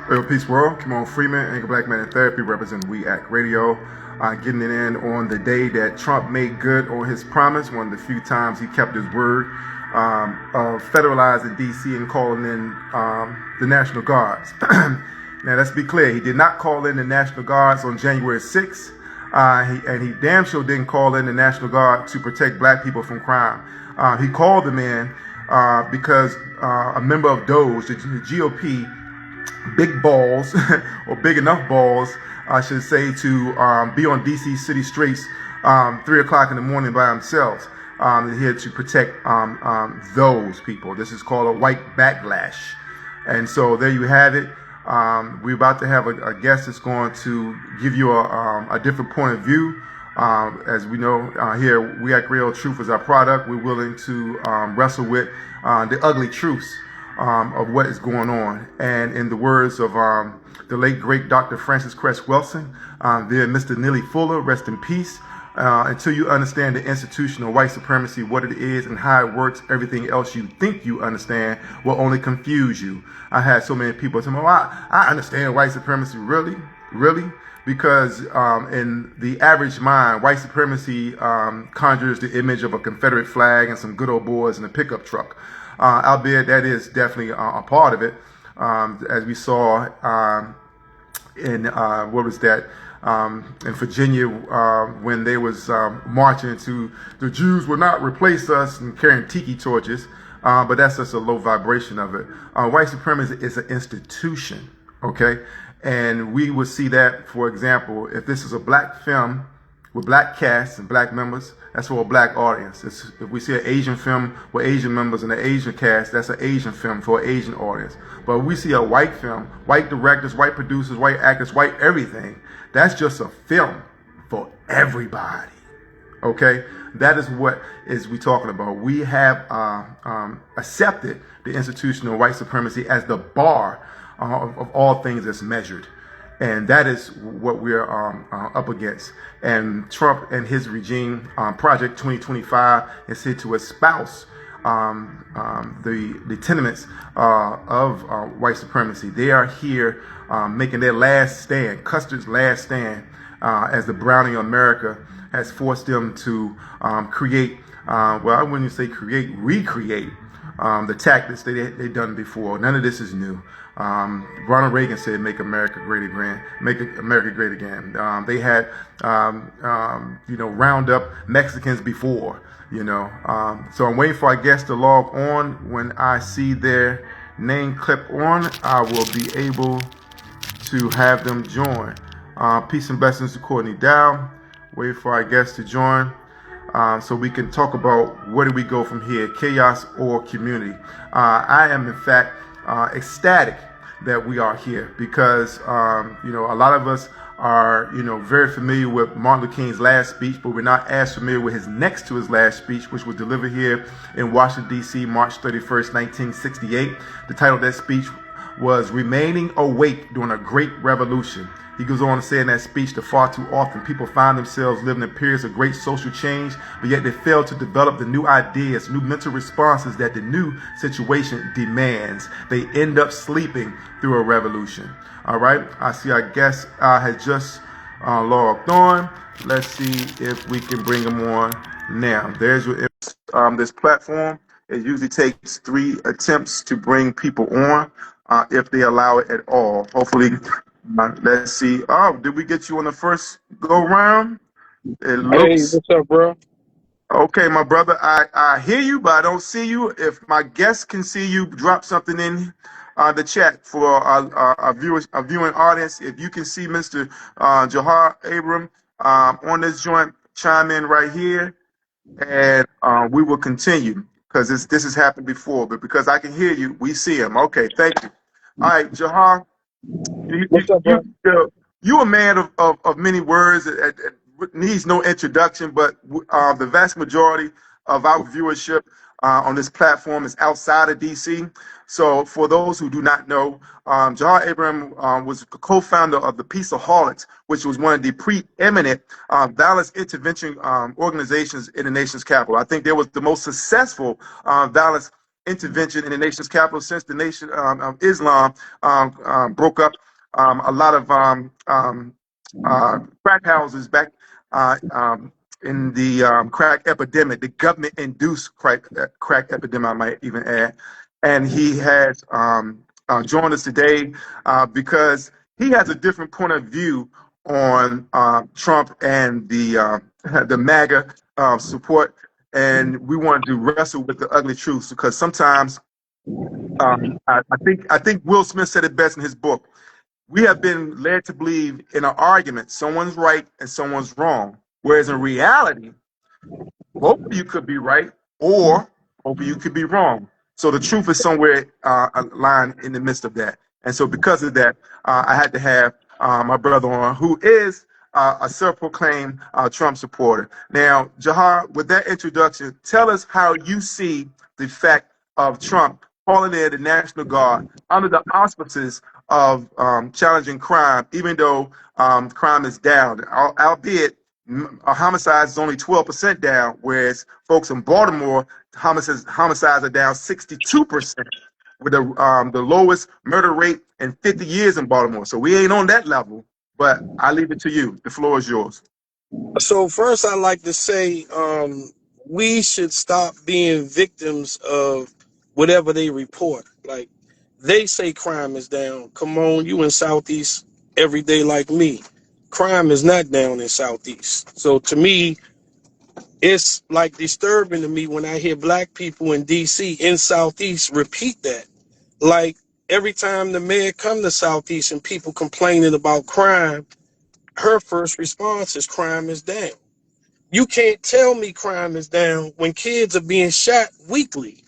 Real Peace World, Kimon Freeman, Anchor Black Man in Therapy, representing We Act Radio. Getting it in on the day that Trump made good on his promise, one of the few times he kept his word, of federalizing D.C. and calling in the National Guards. Now, let's be clear, he did not call in the National Guards on January 6th, and he damn sure didn't call in the National Guard to protect black people from crime. He called them in because a member of DOJ, the GOP, big balls, or big enough balls, I should say, to be on DC city streets 3 o'clock in the morning by themselves. They're here to protect those people. This is called a white backlash. And so there you have it. We're about to have a guest that's going to give you a different point of view. As we know, here, We Act Real, truth is our product. We're willing to wrestle with the ugly truths of what is going on. And in the words of the late, great Dr. Francis Cress Wilson, there, Mr. Neely Fuller, rest in peace. Until you understand the institution of white supremacy, what it is and how it works, everything else you think you understand will only confuse you. I had so many people tell me, well, I understand white supremacy. Really? Really? Because in the average mind, white supremacy conjures the image of a Confederate flag and some good old boys in a pickup truck. Albeit that is definitely a part of it, as we saw in what was that in Virginia when they was marching to "the Jews will not replace us" and carrying tiki torches, but that's just a low vibration of it. White supremacy is an institution, okay, and we would see that, for example, if this is a black film with black casts and black members, that's for a black audience. If we see an Asian film with Asian members and an Asian cast, that's an Asian film for an Asian audience. But if we see a white film, white directors, white producers, white actors, white everything, that's just a film for everybody. Okay? That is what is we talking about. We have accepted the institution of white supremacy as the bar of all things that's measured. And that is what we're up against. And Trump and his regime, Project 2025, is here to espouse the tenements of white supremacy. They are here making their last stand, Custer's last stand, as the Browning of America has forced them to create, well, I wouldn't say create, recreate the tactics they've done before. None of this is new. Ronald Reagan said, "Make America great again." Make America great again. They had, round up Mexicans before, So I'm waiting for our guests to log on. When I see their name clip on, I will be able to have them join. Peace and blessings to Courtney Dow. Wait for our guests to join. So we can talk about where do we go from here, chaos or community. I am, in fact, ecstatic that we are here because, a lot of us are, very familiar with Martin Luther King's last speech, but we're not as familiar with his next to his last speech, which was delivered here in Washington, D.C., March 31st, 1968. The title of that speech was "Remaining Awake During a Great Revolution." He goes on to say in that speech that far too often people find themselves living in periods of great social change, but yet they fail to develop the new ideas, new mental responses that the new situation demands. They end up sleeping through a revolution. All right. I see our guest has just logged on. Let's see if we can bring him on now. There's your this platform. It usually takes 3 attempts to bring people on, if they allow it at all. Hopefully. Let's see. Oh, did we get you on the first go round? It looks. Hey, what's up, bro? Okay, my brother. I hear you, but I don't see you. If my guests can see you, drop something in the chat for our viewers, our viewing audience. If you can see Mr. Jauhar Abraham on this joint, chime in right here, and we will continue because this has happened before. But because I can hear you, we see him. Okay, thank you. All right, Jauhar. What's up, bro? You a man of many words. It needs no introduction, but the vast majority of our viewership on this platform is outside of D.C. So for those who do not know, Jauhar Abraham was co-founder of the Peaceaholics, which was one of the preeminent violence intervention organizations in the nation's capital. I think there was the most successful violence intervention in the nation's capital since the nation of Islam broke up. A lot of crack houses back in the crack epidemic, the government-induced crack epidemic, I might even add. And he has joined us today because he has a different point of view on Trump and the MAGA support, and we wanted to wrestle with the ugly truths because sometimes I think Will Smith said it best in his book. We have been led to believe in an argument someone's right and someone's wrong, whereas in reality, both of you could be right or both of you could be wrong. So the truth is somewhere aligned in the midst of that. And so because of that, I had to have my brother on, who is a self-proclaimed Trump supporter. Now, Jauhar, with that introduction, tell us how you see the fact of Trump calling in the National Guard under the auspices of challenging crime, even though crime is down, albeit homicides is only 12% down, whereas folks in Baltimore, homicides are down 62%, with the lowest murder rate in 50 years in Baltimore. So we ain't on that level, but I leave it to you. The floor is yours. So first, I like to say we should stop being victims of whatever they report. Like they say crime is down. Come on, you in Southeast every day like me. Crime is not down in Southeast. So to me, it's like disturbing to me when I hear black people in DC in Southeast repeat that. Like every time the mayor come to Southeast and people complaining about crime, her first response is crime is down. You can't tell me crime is down when kids are being shot weekly.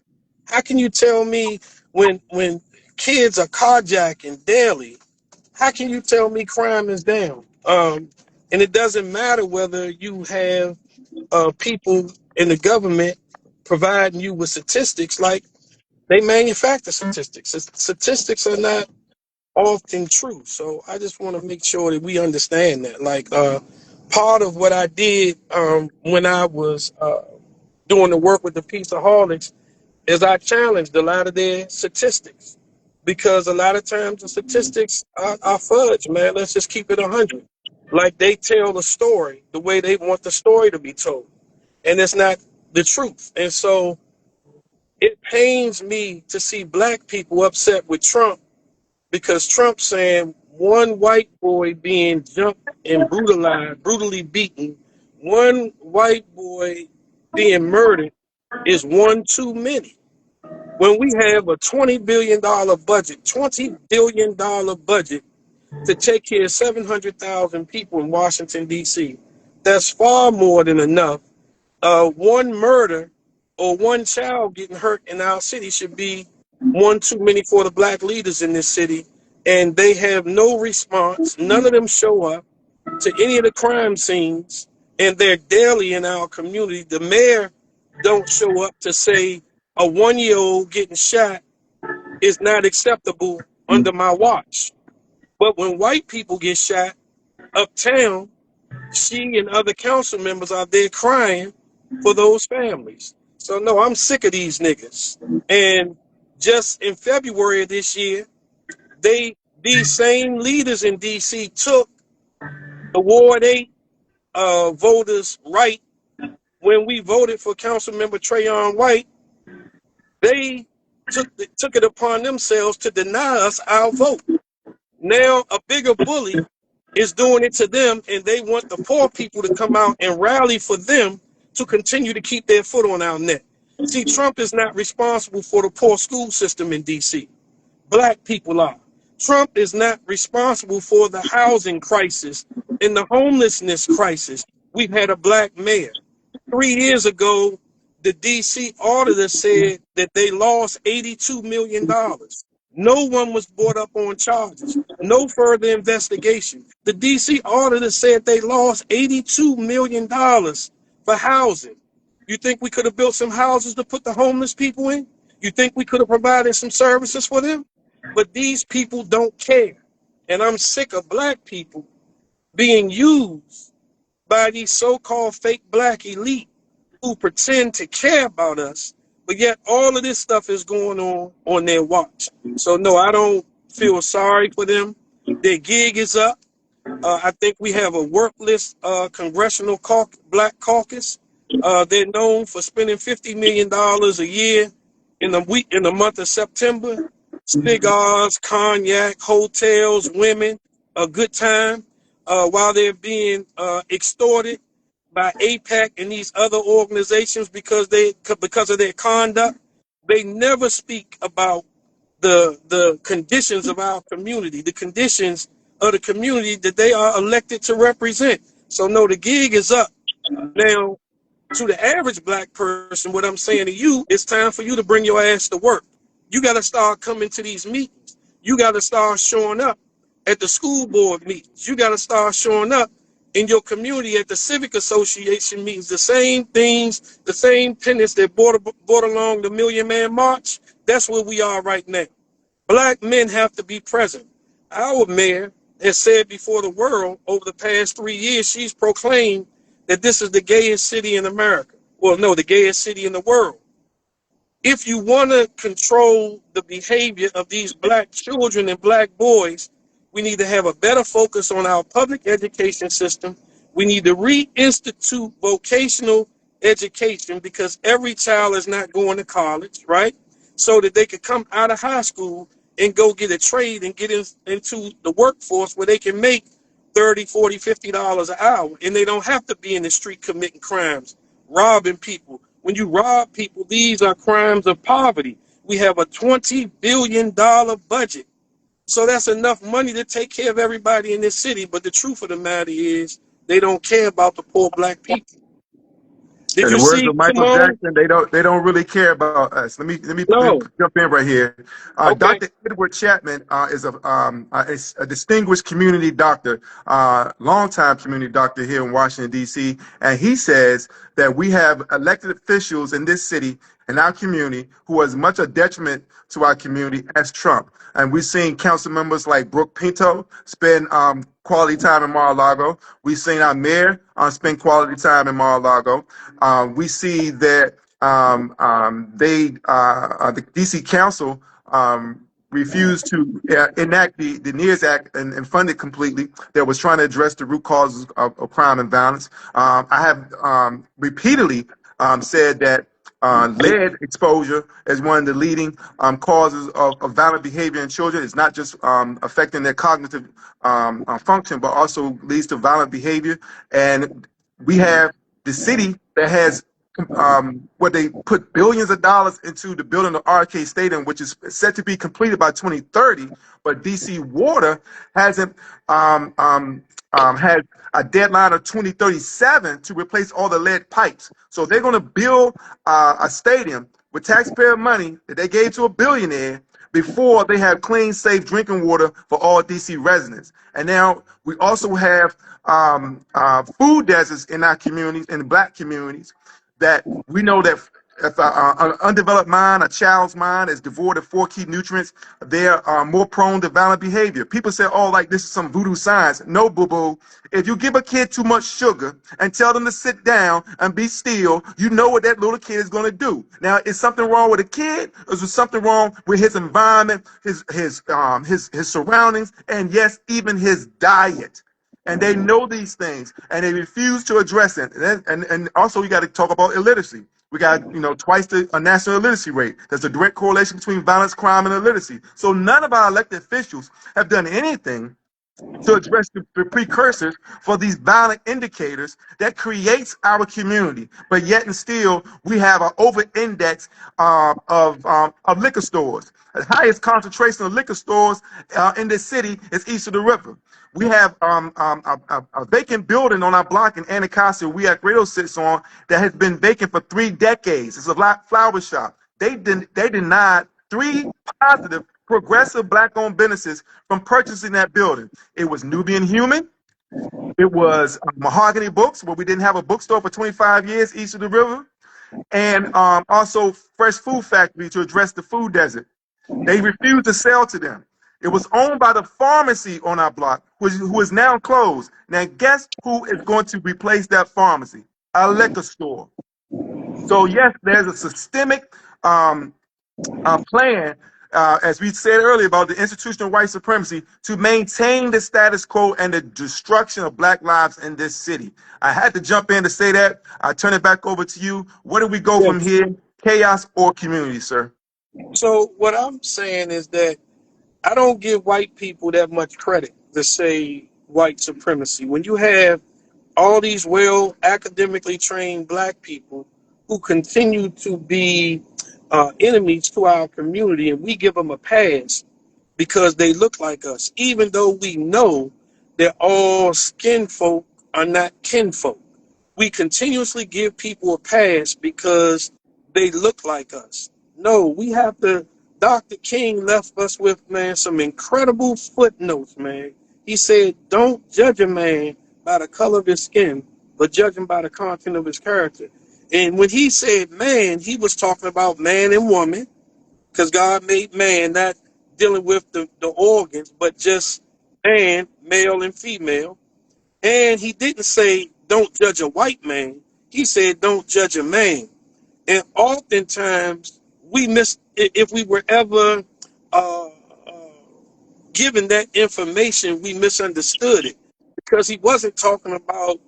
How can you tell me when kids are carjacking daily? How can you tell me crime is down? And it doesn't matter whether you have people in the government providing you with statistics, like they manufacture statistics. Statistics are not often true. So I just want to make sure that we understand that. Like part of what I did when I was doing the work with the Peaceaholics is I challenged a lot of their statistics because a lot of times the statistics are fudge, man. Let's just keep it 100. Like they tell the story the way they want the story to be told, and it's not the truth. And so it pains me to see black people upset with Trump because Trump saying one white boy being jumped and brutalized, brutally beaten, one white boy being murdered is one too many. When we have a $20 billion budget, $20 billion budget to take care of 700,000 people in Washington, D.C., that's far more than enough. One murder or one child getting hurt in our city should be one too many for the black leaders in this city. And they have no response. None of them show up to any of the crime scenes, and they're daily in our community. The mayor don't show up to say a 1-year-old getting shot is not acceptable under my watch. But when white people get shot uptown, she and other council members are there crying for those families. So no, I'm sick of these niggas. And just in February of this year, these same leaders in DC took the Ward 8 voters' right when we voted for Councilmember Trayon White. They took it upon themselves to deny us our vote. Now a bigger bully is doing it to them, and they want the poor people to come out and rally for them to continue to keep their foot on our neck. See, Trump is not responsible for the poor school system in DC. Black people are. Trump is not responsible for the housing crisis and the homelessness crisis. We've had a black mayor. 3 years ago, the DC auditor said that they lost $82 million. No one was brought up on charges. No further investigation. The DC auditor said they lost $82 million for housing. You think we could have built some houses to put the homeless people in? You think we could have provided some services for them? But these people don't care. And I'm sick of black people being used by these so-called fake black elite who pretend to care about us, But yet all of this stuff is going on their watch. So no, I don't feel sorry for them. Their gig is up. I think we have a workless congressional black caucus. They're known for spending $50 million a year in the month of September. Cigars, cognac, hotels, women, a good time, while they're being extorted by APAC and these other organizations because of their conduct. They never speak about the conditions of our community, the conditions of the community that they are elected to represent. So no, the gig is up. Now, to the average black person, what I'm saying to you, it's time for you to bring your ass to work. You got to start coming to these meetings. You got to start showing up at the school board meetings. You got to start showing up in your community at the civic association meetings. The same things, the same tenets that brought along the Million Man March. That's where we are right now. Black men have to be present. Our mayor has said before the world over the past 3 years, she's proclaimed that this is the gayest city in America. Well, no, the gayest city in the world. If you want to control the behavior of these black children and black boys, we need to have a better focus on our public education system. We need to reinstitute vocational education because every child is not going to college, right? So that they could come out of high school and go get a trade and get into the workforce where they can make $30, $40, $50 an hour. And they don't have to be in the street committing crimes, robbing people. When you rob people, these are crimes of poverty. We have a $20 billion budget. So that's enough money to take care of everybody in this city. But the truth of the matter is they don't care about the poor black people. Did In the you words see? of Come Michael on. Jackson, they don't really care about us. Let me No. jump in right here. Okay. Dr. Edward Chapman is a distinguished community doctor, longtime community doctor here in Washington D.C. And he says that we have elected officials in this city and our community who are as much a detriment to our community as Trump. And we've seen council members like Brooke Pinto spend quality time in Mar-a-Lago. We've seen our mayor spend quality time in Mar-a-Lago. We see that the D.C. Council refused to enact the NEARS Act and fund it completely that was trying to address the root causes of crime and violence. I have repeatedly said that lead exposure is one of the leading causes of violent behavior in children. It's not just affecting their cognitive function, but also leads to violent behavior. And we have the city that has where they put billions of dollars into the building of RK Stadium, which is set to be completed by 2030. But DC Water hasn't had a deadline of 2037 to replace all the lead pipes. So they're going to build a stadium with taxpayer money that they gave to a billionaire before they have clean, safe drinking water for all DC residents. And now we also have food deserts in our communities, in the black communities, that we know that if an undeveloped mind, a child's mind, is devoid of 4 key nutrients, they're more prone to violent behavior. People say, oh, like this is some voodoo science. No, boo-boo. If you give a kid too much sugar and tell them to sit down and be still, you know what that little kid is going to do. Now, is something wrong with a kid? Is there something wrong with his environment, his surroundings, and yes, even his diet? And they know these things, and they refuse to address it. And also, you got to talk about illiteracy. We got, twice the national illiteracy rate. There's a direct correlation between violence, crime, and illiteracy. So none of our elected officials have done anything to address the precursors for these violent indicators that creates our community. But yet and still, we have an over-index of liquor stores. The highest concentration of liquor stores in this city is east of the river. We have a vacant building on our block in Anacostia we at Radio sits on that has been vacant for 3 decades. It's a flower shop. They denied 3 positive progressive black-owned businesses from purchasing that building. It was Nubian Human. It was Mahogany Books, where we didn't have a bookstore for 25 years east of the river. And also Fresh Food Factory to address the food desert. They refused to sell to them. It was owned by the pharmacy on our block, who is now closed. Now, guess who is going to replace that pharmacy? A liquor store. So, yes, there's a systemic um, plan, as we said earlier, about the institutional white supremacy to maintain the status quo and the destruction of black lives in this city. I had to jump in to say that. I turn it back over to you. Where do we go from Yes. here? Chaos or community, sir? So what I'm saying is that I don't give white people that much credit to say white supremacy. When you have all these well academically trained black people who continue to be enemies to our community, and we give them a pass because they look like us, even though we know that all skin folk are not kinfolk. We continuously give people a pass because they look like us. No, we have to. Dr. King left us with, man, some incredible footnotes, man. He said, don't judge a man by the color of his skin, but judge him by the content of his character. And when he said man, he was talking about man and woman, because God made man, not dealing with the organs, but just man, male and female. And he didn't say don't judge a white man. He said don't judge a man. And oftentimes we miss, if we were ever uh, uh, given that information, we misunderstood it because he wasn't talking about,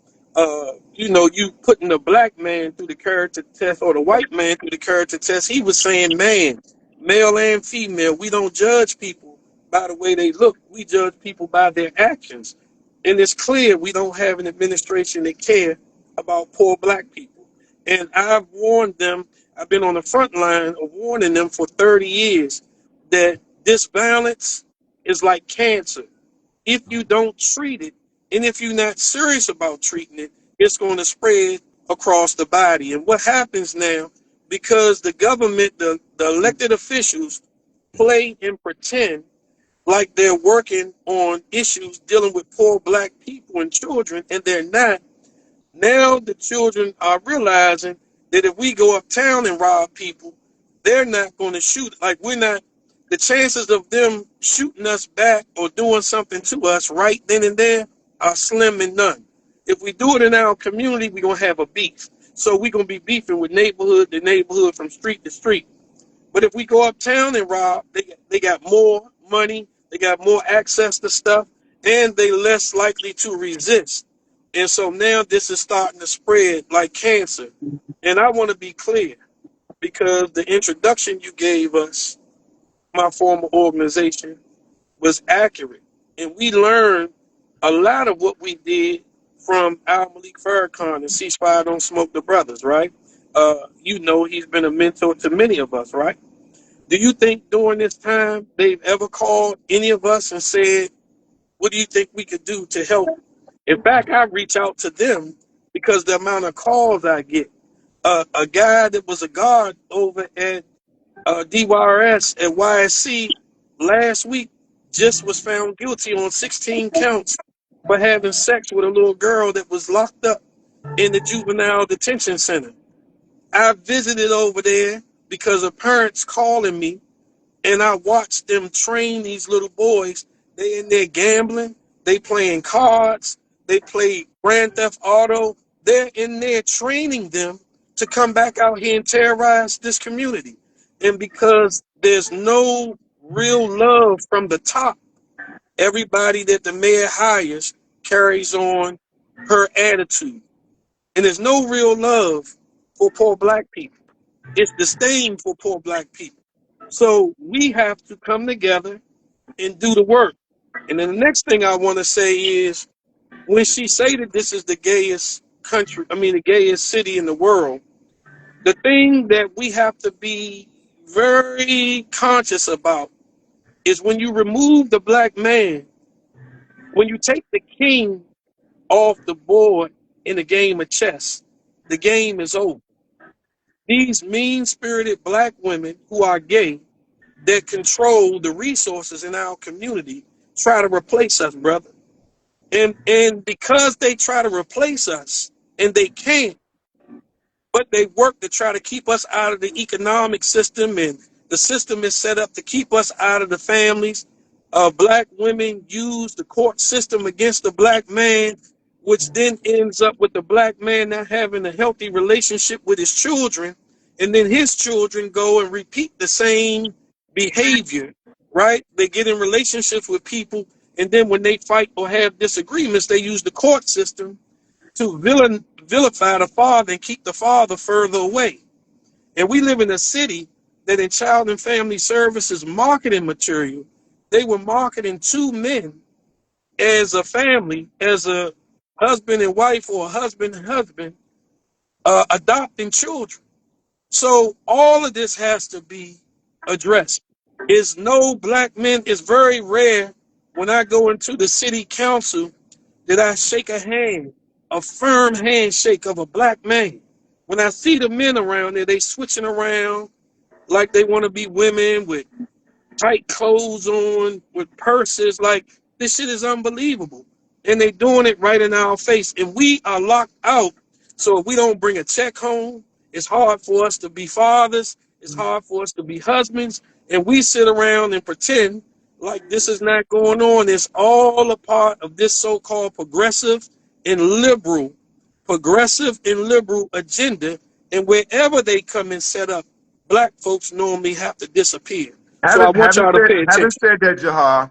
you putting the black man through the character test or the white man through the character test. He was saying, man, male and female, we don't judge people by the way they look. We judge people by their actions. And it's clear we don't have an administration that care about poor black people. And I've warned them, I've been on the front line of warning them for 30 years that this violence is like cancer. If you don't treat it, and if you're not serious about treating it, it's going to spread across the body. And what happens now, because the government, the elected officials play and pretend like they're working on issues dealing with poor black people and children, and they're not. Now the children are realizing that if we go uptown and rob people, they're not going to shoot. Like we're not, the chances of them shooting us back or doing something to us right then and there are slim and none. If we do it in our community, we're going to have a beef. So we're going to be beefing with neighborhood to neighborhood from street to street. But if we go uptown and rob, they got more money, they got more access to stuff, and they less likely to resist. And so now this is starting to spread like cancer. And I want to be clear because the introduction you gave us, my former organization, was accurate. And we learned a lot of what we did from Al-Malik Farrakhan and Ceasefire Don't Smoke the Brothers, right? He's been a mentor to many of us, right? Do you think during this time they've ever called any of us and said, what do you think we could do to help? In fact, I reach out to them because the amount of calls I get. A guy that was a guard over at DYRS at YSC last week just was found guilty on 16 counts for having sex with a little girl that was locked up in the juvenile detention center. I visited over there because of parents calling me, and I watched them train these little boys. They in there gambling, they playing cards, they play Grand Theft Auto. They're in there training them to come back out here and terrorize this community. And because there's no real love from the top, everybody that the mayor hires carries on her attitude. And there's no real love for poor black people. It's disdain for poor black people. So we have to come together and do the work. And then the next thing I want to say is when she say that this is the gayest the gayest city in the world, the thing that we have to be very conscious about is when you remove the black man, when you take the king off the board in a game of chess, the game is over. These mean-spirited black women who are gay that control the resources in our community try to replace us, brother. And because they try to replace us and they can't, but they work to try to keep us out of the economic system, and the system is set up to keep us out of the families. Black women use the court system against the black man, which then ends up with the black man not having a healthy relationship with his children. and then his children go and repeat the same behavior, right? They get in relationships with people, and then when they fight or have disagreements, they use the court system to vilify the father and keep the father further away. And we live in a city that in child and family services marketing material, they were marketing two men as a family, as a husband and wife or a husband and husband, adopting children. So all of this has to be addressed. Is no black men, it's very rare when I go into the city council that I shake a hand, a firm handshake of a black man. When I see the men around there, they switching around like they want to be women with tight clothes on, with purses. Like, this shit is unbelievable. And they doing it right in our face. And we are locked out. So if we don't bring a check home, it's hard for us to be fathers. It's hard for us to be husbands. And we sit around and pretend like this is not going on. It's all a part of this so-called progressive and liberal agenda. And wherever they come and set up, black folks normally have to disappear. So I want y'all to pay Having attention. said that, Jauhar,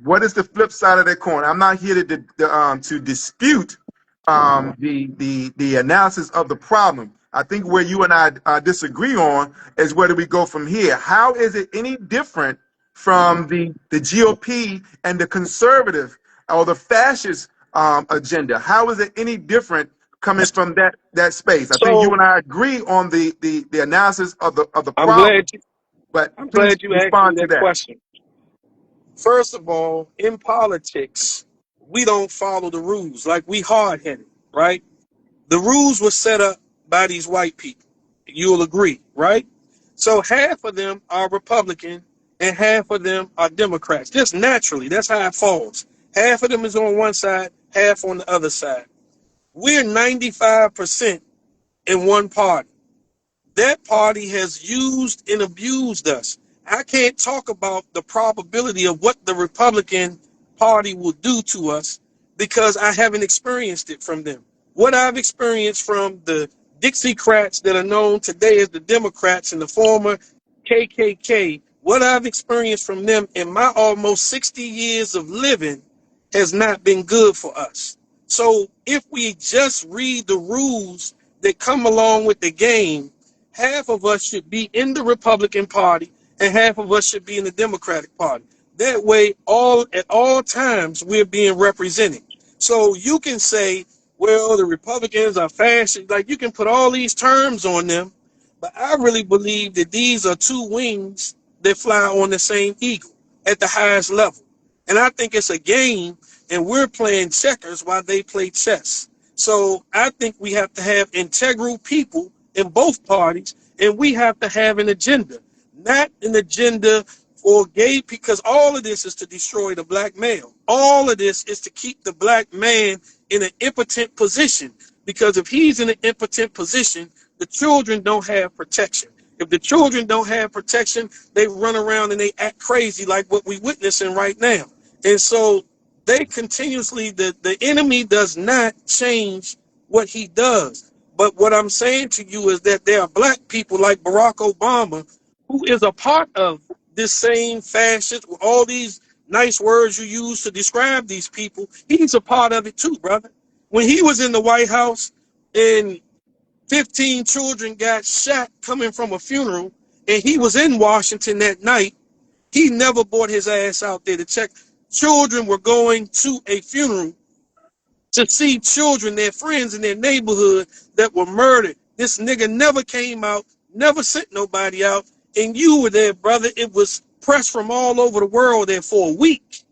what is the flip side of that coin? I'm not here to dispute the analysis of the problem. I think where you and I disagree on is where do we go from here? How is it any different from the GOP and the conservative or the fascist agenda? How is it any different coming from that space? I think you So and I agree on the analysis of the I'm problem. But please glad you asked me respond to that that. question. First of all, in politics, we don't follow the rules. Like, we hard-headed, right? The rules were set up by these white people. You'll agree, right? So half of them are Republican and half of them are Democrats. Just naturally, that's how it falls. Half of them is on one side, half on the other side. We're 95% in one party. That party has used and abused us. I can't talk about the probability of what the Republican Party will do to us because I haven't experienced it from them. What I've experienced from the Dixiecrats that are known today as the Democrats and the former KKK, what I've experienced from them in my almost 60 years of living has not been good for us. So if we just read the rules that come along with the game, half of us should be in the Republican Party and half of us should be in the Democratic Party. That way, at all times, we're being represented. So you can say, well, the Republicans are fascist. Like, you can put all these terms on them, but I really believe that these are two wings that fly on the same eagle at the highest level. And I think it's a game, and we're playing checkers while they play chess. So I think we have to have integral people in both parties, and we have to have an agenda, not an agenda for gay, because all of this is to destroy the black male. All of this is to keep the black man in an impotent position, because if he's in an impotent position, the children don't have protection. If the children don't have protection, they run around and they act crazy like what we're witnessing right now. And so they continuously, the enemy does not change what he does. But what I'm saying to you is that there are black people like Barack Obama, who is a part of this same fascist, all these nice words you use to describe these people. He's a part of it too, brother. When he was in the White House and 15 children got shot coming from a funeral, and he was in Washington that night, he never brought his ass out there to check. Children were going to a funeral to see children, their friends in their neighborhood that were murdered. This nigga never came out, never sent nobody out, and you were there, brother. It was press from all over the world there for a week.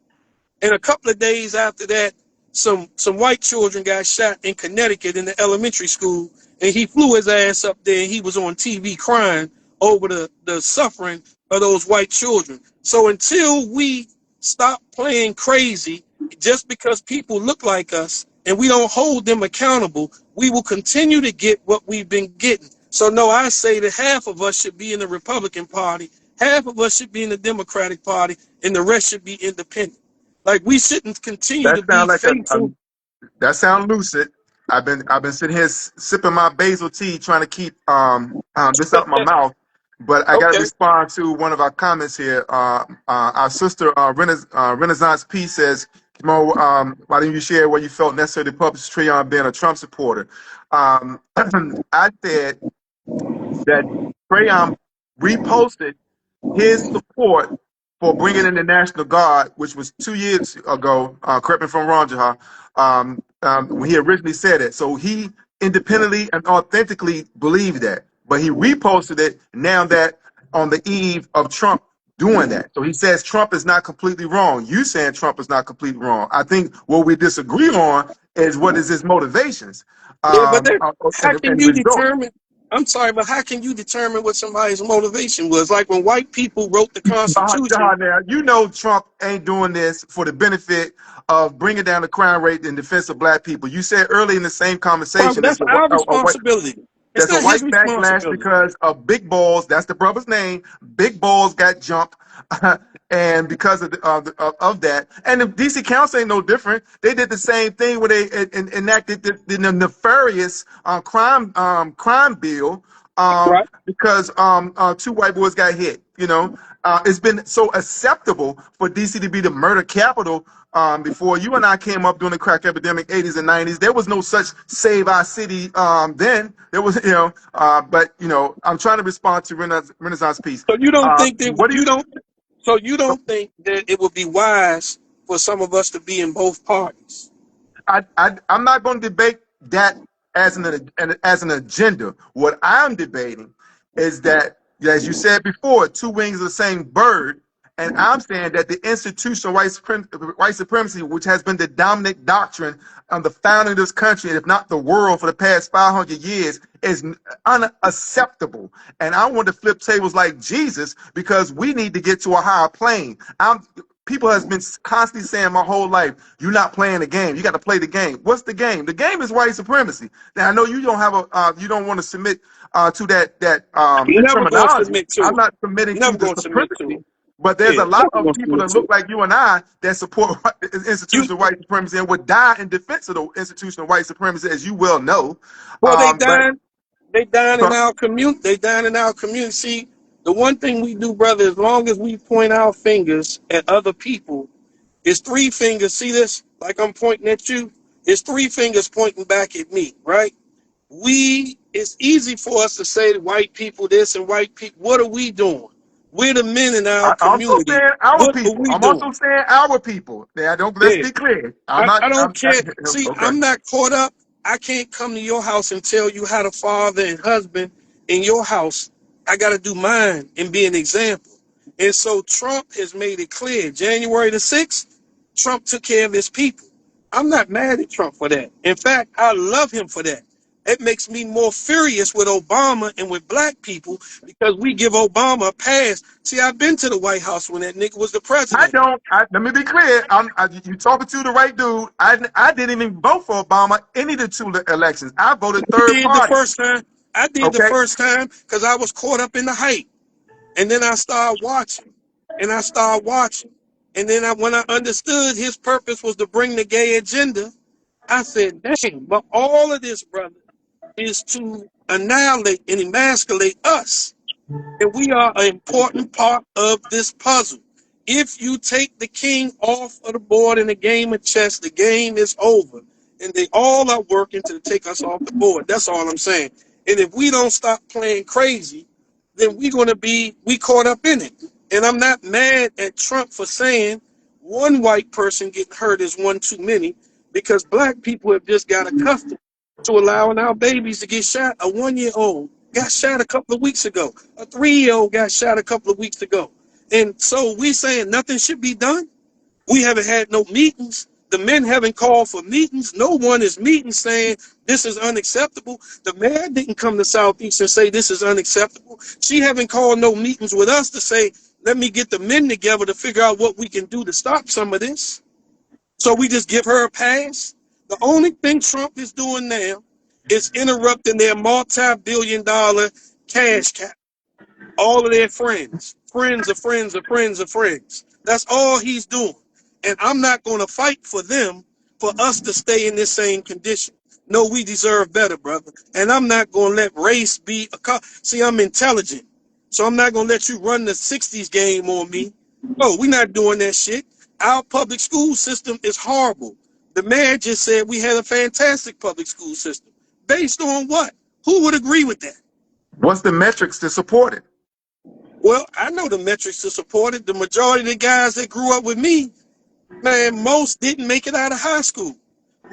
And a couple of days after that, some white children got shot in Connecticut in the elementary school, and he flew his ass up there, and he was on TV crying over the suffering of those white children. So until we stop playing crazy just because people look like us and we don't hold them accountable, we will continue to get what we've been getting. So no, I say that half of us should be in the Republican Party, half of us should be in the Democratic Party, and the rest should be independent. Like, we shouldn't continue That to be sounds like faithful. that sounds lucid. I've been sitting here sipping my basil tea, trying to keep this out my mouth. But I got to Okay. respond to one of our comments here. Our sister Renaissance P says, "Mo, why didn't you share what you felt necessary to publish Trayon being a Trump supporter?" I said that Trayon reposted his support for bringing in the National Guard, which was 2 years ago. Correct me if I'm wrong, Jauhar. When he originally said it, so he independently and authentically believed that, but he reposted it now that on the eve of Trump doing that. So he says Trump is not completely wrong. You saying Trump is not completely wrong. I think what we disagree on is what is his motivations Yeah, but how can and you results. determine? I'm sorry, but how can you determine what somebody's motivation was? Like when white people wrote the Constitution. Now, you know Trump ain't doing this for the benefit of bringing down the crime rate in defense of black people. You said early in the same Well, conversation that's our responsibility. It's there's a not his white backlash responsibility. because of Big Balls. That's the brother's name. Big Balls got jumped, and because of that, and the DC Council ain't no different. They did the same thing where they enacted the nefarious crime bill Right. because two white boys got hit. It's been so acceptable for DC to be the murder capital. Before you and I came up during the crack epidemic, 80s and 90s, there was no such save our city. Then there was, but I'm trying to respond to Renaissance piece. So you don't think that What do you? so you don't think that it would be wise for some of us to be in both parties? I'm not going to debate that as an agenda. What I'm debating is that, as you said before, two wings of the same bird. And I'm saying that the institutional white supremacy, which has been the dominant doctrine of the founding of this country, if not the world, for the past 500 years, is unacceptable. And I want to flip tables like Jesus because we need to get to a higher plane. People has been constantly saying my whole life, you're not playing the game. You got to play the game. What's the game? The game is white supremacy. Now I know you don't have you don't want to submit to that Never gonna terminology. submit I'm to it. not submitting to Never the gonna submit to supremacy, it. but there's Yeah, a lot never of gonna people submit that to look it. like you and I that support You institutional white supremacy and would die in defense of the institutional white supremacy, as you well know. well, But they dying in so our community. They dying in our community. See, the one thing we do, brother, as long as we point our fingers at other people, is three fingers. See this? Like I'm pointing at you. It's three fingers pointing back at me, right? It's easy for us to say to white people this and white people. What are we doing? We're the men in our I'm also community. saying our What are people. we I'm doing? also saying our people. Yeah, don't. Let's Yeah. be clear. I'm I, not. I don't care. See, Okay. I'm not caught up. I can't come to your house and tell you how to father and husband in your house. I got to do mine and be an example. And so Trump has made it clear. January the 6th, Trump took care of his people. I'm not mad at Trump for that. In fact, I love him for that. It makes me more furious with Obama and with black people because we give Obama a pass. See, I've been to the White House when that nigga was the I president. don't. Let me be clear. You talking to the right dude. I didn't even vote for Obama any of the two elections. I voted third Did the party. first time. I did the Okay. first time because I was caught up in the hype. And then I started watching. And I started watching. And then when I understood his purpose was to bring the gay agenda, I said, dang, but all of this, brother, is to annihilate and emasculate us. And we are an important part of this puzzle. If you take the king off of the board in a game of chess, the game is over. And they all are working to take us off the board. That's all I'm saying. And if we don't stop playing crazy, then we're going to we caught up in it. And I'm not mad at Trump for saying one white person getting hurt is one too many because black people have just got accustomed to allowing our babies to get shot. A 1 year old got shot a couple of weeks ago. A 3 year old got shot a couple of weeks ago. And so we saying nothing should be done. We haven't had no meetings. The men haven't called for meetings. No one is meeting saying this is unacceptable. The mayor didn't come to Southeast and say this is unacceptable. She haven't called no meetings with us to say, let me get the men together to figure out what we can do to stop some of this. So we just give her a pass. The only thing Trump is doing now is interrupting their multi-billion-dollar cash cap. All of their friends of friends of friends of friends. That's all he's doing. And I'm not going to fight for them for us to stay in this same condition. No, we deserve better, brother. And I'm not going to let race be a see, I'm intelligent. So I'm not going to let you run the 60s game on me. No, we're not doing that shit. Our public school system is horrible. The mayor just said we had a fantastic public school system. Based on what? Who would agree with that? What's the metrics to support it? Well, I know the metrics to support it. The majority of the guys that grew up with me, man, most didn't make it out of high school.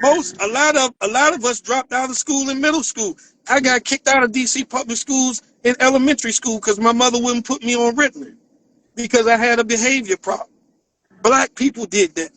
A lot of us dropped out of school in middle school. I got kicked out of DC public schools in elementary school because my mother wouldn't put me on Ritalin because I had a behavior problem. Black people did that.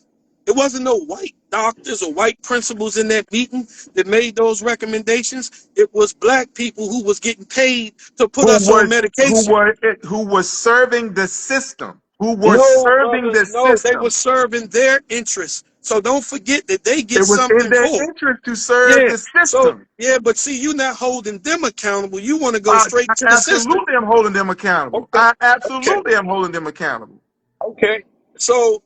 It wasn't no white doctors or white principals in that meeting that made those recommendations. It was black people who was getting paid to put Who us on was medication. who was serving the system? Who was No, serving brother, the no, they were system? serving their interests. So don't forget that they get It was in something their for it. interest to serve Yeah. the So system. yeah, but see, you're not holding them accountable. You want to go straight I to the system. absolutely am holding them accountable. Okay. I Okay. absolutely am holding them accountable. Okay. So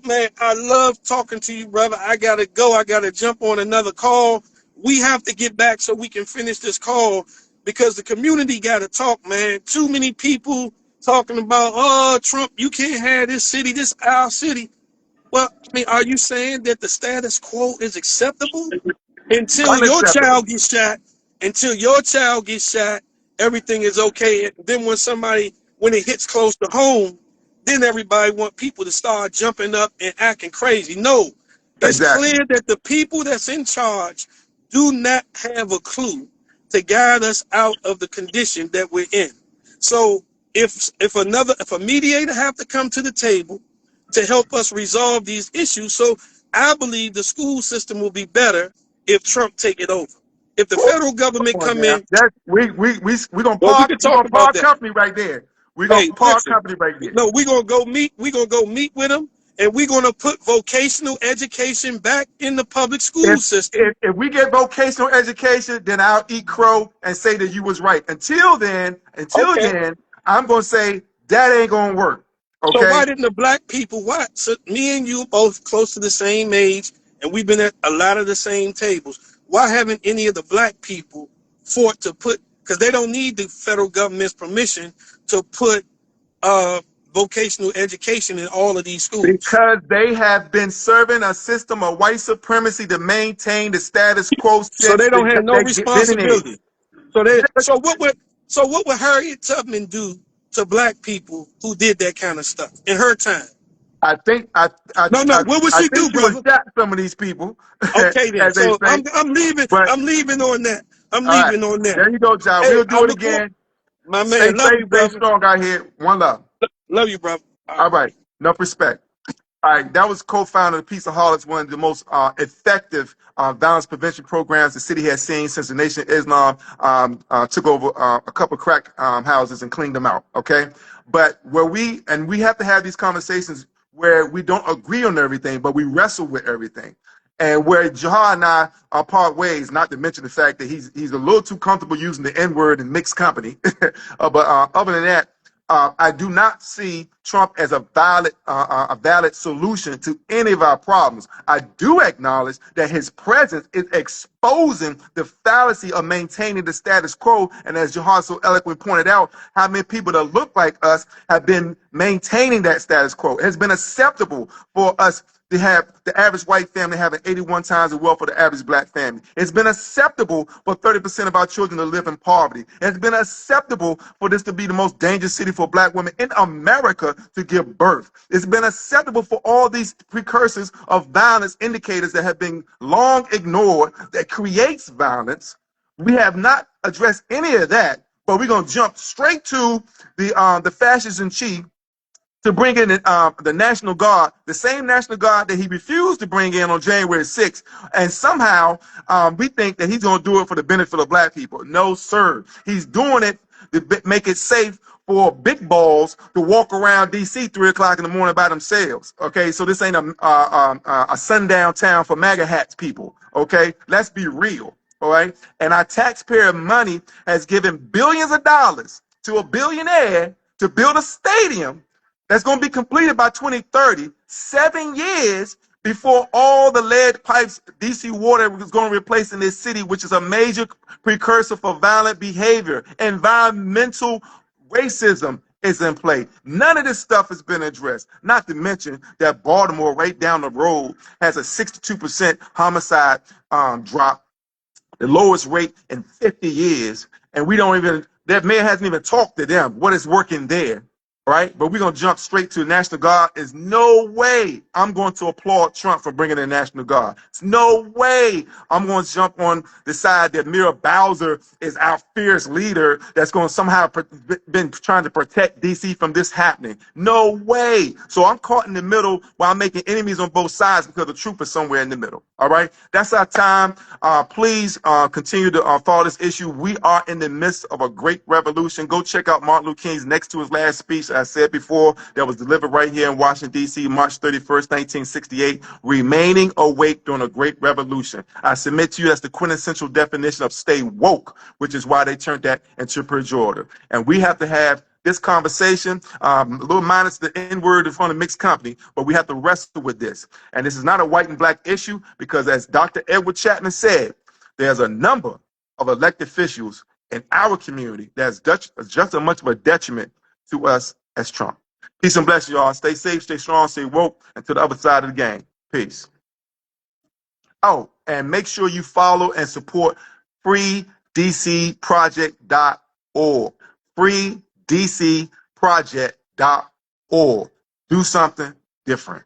man, I love talking to you, brother. I gotta go. I gotta jump on another call. We have to get back so we can finish this call because the community gotta talk, man. Too many people talking about, oh, Trump, you can't have this city, this our city. Well, I mean, are you saying that the status quo is acceptable? Until your Unacceptable. child gets shot, until your child gets shot, everything is okay. And then when it hits close to home, then everybody want people to start jumping up and acting crazy. No, it's Exactly. clear that the people that's in charge do not have a clue to guide us out of the condition that we're in. So if a mediator have to come to the table to help us resolve these issues, so I believe the school system will be better if Trump take it over. If the federal Come government on come now. in, That we gonna well, we park can talk about that. company right there. We gonna Hey, park listen, company right there. no, we're gonna go meet. We're gonna go meet with them, and we're gonna put vocational education back in the public school If, system. if we get vocational education, then I'll eat crow and say that you was right. Until Okay. then, I'm gonna say that ain't gonna work. So why Okay? didn't the black people? Why? So me and you both close to the same age, and we've been at a lot of the same tables. Why haven't any of the black people fought to put? Because they don't need the federal government's permission to put vocational education in all of these schools. Because they have been serving a system of white supremacy to maintain the status quo So since they don't have no they get been in it. responsibility. So what would Harriet Tubman do to black people who did that kind of stuff in her time? I think No. What would I she think do, she was brother? shot some of these people, Okay then. as they So say. I'm leaving. But I'm leaving on that. I'm all right, leaving on that. there you go, John. Hey, We'll I do it look for again. my Stay man. Love safe, you, stay brother. strong out here. One love. Love you, brother. All All right. right, enough respect. All right, that was co-founder of Peaceaholics, one of the most effective violence prevention programs the city has seen since the Nation of Islam took over a couple of crack houses and cleaned them out. Okay, but we have to have these conversations where we don't agree on everything, but we wrestle with everything. And where Jauhar and I are part ways, not to mention the fact that he's a little too comfortable using the N word in mixed company. But other than that, I do not see Trump as a valid solution to any of our problems. I do acknowledge that his presence is exposing the fallacy of maintaining the status quo. And as Jauhar so eloquently pointed out, how many people that look like us have been maintaining that status quo. It has been acceptable for us to have the average white family having 81 times the wealth of the average black family. It's been acceptable for 30% of our children to live in poverty. It's been acceptable for this to be the most dangerous city for black women in America to give birth. It's been acceptable for all these precursors of violence indicators that have been long ignored that creates violence. We have not addressed any of that, but we're going to jump straight to the fascist in chief to bring in the National Guard, the same National Guard that he refused to bring in on January 6th. And somehow we think that he's going to do it for the benefit of black people. No, sir. He's doing it to make it safe for big balls to walk around D.C. 3 o'clock in the morning by themselves. Okay, so this ain't a sundown town for MAGA hats people. Okay, let's be real. All right, and our taxpayer money has given billions of dollars to a billionaire to build a stadium that's going to be completed by 2030, 7 years before all the lead pipes DC Water was going to replace in this city, which is a major precursor for violent behavior. Environmental racism is in play. None of this stuff has been addressed. Not to mention that Baltimore, right down the road, has a 62% homicide drop, the lowest rate in 50 years. And we don't even, that mayor hasn't even talked to them. What is working there? Right? But we're going to jump straight to the National Guard. There's no way I'm going to applaud Trump for bringing the National Guard. There's no way I'm going to jump on the side that Mira Bowser is our fierce leader that's going to somehow been trying to protect D.C. from this happening. No way. So I'm caught in the middle while I'm making enemies on both sides because the truth is somewhere in the middle. All right? That's our time. Please continue to follow this issue. We are in the midst of a great revolution. Go check out Martin Luther King's next to his last speech. I said before, that was delivered right here in Washington, D.C., March 31st, 1968, remaining awake during a great revolution. I submit to you that's the quintessential definition of stay woke, which is why they turned that into pejorative. And we have to have this conversation, a little minus the N-word in front of mixed company, but we have to wrestle with this. And this is not a white and black issue because, as Dr. Edward Chapman said, there's a number of elected officials in our community that's just as much of a detriment to us as Trump. Peace and blessings, y'all. Stay safe, stay strong, stay woke, and to the other side of the game. Peace. Oh, and make sure you follow and support freedcproject.org. freedcproject.org. Do something different.